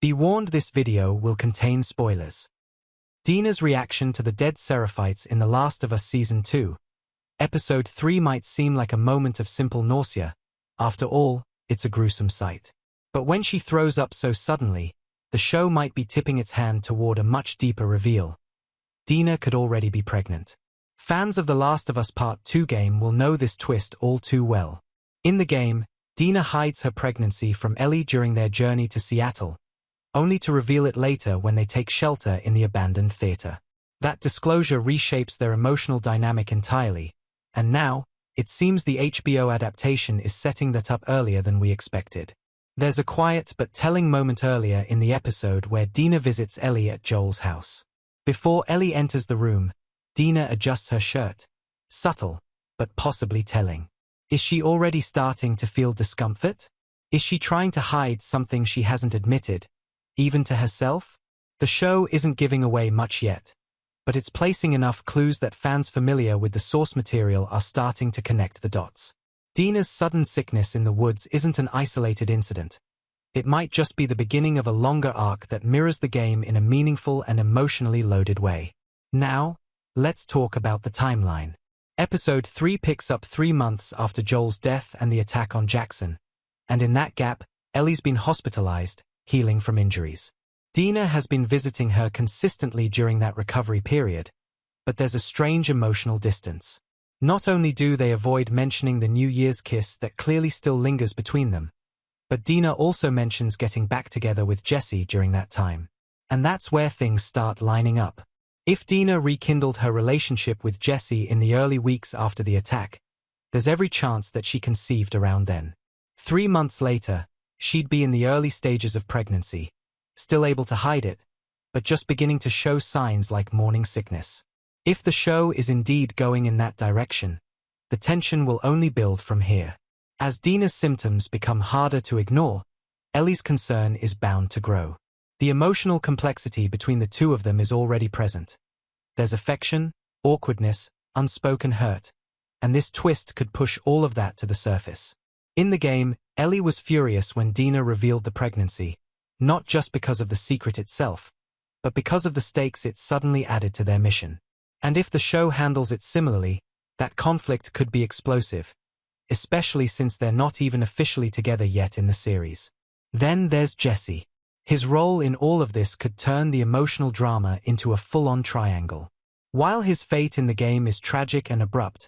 Be warned, this video will contain spoilers. Dina's reaction to the dead Seraphites in The Last of Us Season 2. Episode 3 might seem like a moment of simple nausea. After all, it's a gruesome sight. But when she throws up so suddenly, the show might be tipping its hand toward a much deeper reveal. Dina could already be pregnant. Fans of The Last of Us Part 2 game will know this twist all too well. In the game, Dina hides her pregnancy from Ellie during their journey to Seattle, only to reveal it later when they take shelter in the abandoned theater. That disclosure reshapes their emotional dynamic entirely, and now, it seems the HBO adaptation is setting that up earlier than we expected. There's a quiet but telling moment earlier in the episode where Dina visits Ellie at Joel's house. Before Ellie enters the room, Dina adjusts her shirt. Subtle, but possibly telling. Is she already starting to feel discomfort? Is she trying to hide something she hasn't admitted, even to herself? The show isn't giving away much yet, but it's placing enough clues that fans familiar with the source material are starting to connect the dots. Dina's sudden sickness in the woods isn't an isolated incident. It might just be the beginning of a longer arc that mirrors the game in a meaningful and emotionally loaded way. Now, let's talk about the timeline. Episode 3 picks up 3 months after Joel's death and the attack on Jackson, and in that gap, Ellie's been hospitalized, healing from injuries. Dina has been visiting her consistently during that recovery period, but there's a strange emotional distance. Not only do they avoid mentioning the New Year's kiss that clearly still lingers between them, but Dina also mentions getting back together with Jesse during that time. And that's where things start lining up. If Dina rekindled her relationship with Jesse in the early weeks after the attack, there's every chance that she conceived around then. 3 months later, she'd be in the early stages of pregnancy, still able to hide it, but just beginning to show signs like morning sickness. If the show is indeed going in that direction, the tension will only build from here. As Dina's symptoms become harder to ignore, Ellie's concern is bound to grow. The emotional complexity between the two of them is already present. There's affection, awkwardness, unspoken hurt, and this twist could push all of that to the surface. In the game, Ellie was furious when Dina revealed the pregnancy, not just because of the secret itself, but because of the stakes it suddenly added to their mission. And if the show handles it similarly, that conflict could be explosive, especially since they're not even officially together yet in the series. Then there's Jesse. His role in all of this could turn the emotional drama into a full-on triangle. While his fate in the game is tragic and abrupt,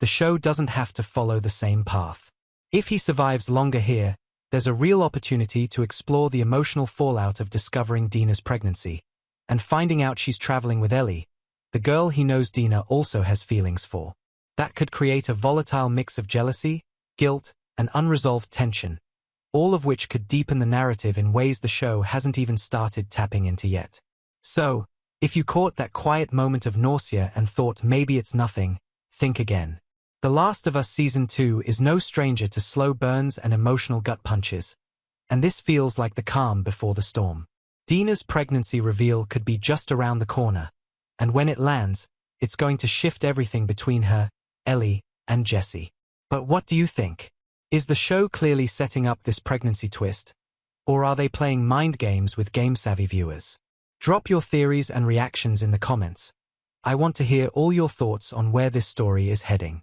the show doesn't have to follow the same path. If he survives longer here, there's a real opportunity to explore the emotional fallout of discovering Dina's pregnancy, and finding out she's traveling with Ellie, the girl he knows Dina also has feelings for. That could create a volatile mix of jealousy, guilt, and unresolved tension, all of which could deepen the narrative in ways the show hasn't even started tapping into yet. So, if you caught that quiet moment of nausea and thought maybe it's nothing, think again. The Last of Us Season 2 is no stranger to slow burns and emotional gut punches, and this feels like the calm before the storm. Dina's pregnancy reveal could be just around the corner, and when it lands, it's going to shift everything between her, Ellie, and Jesse. But what do you think? Is the show clearly setting up this pregnancy twist, or are they playing mind games with game-savvy viewers? Drop your theories and reactions in the comments. I want to hear all your thoughts on where this story is heading.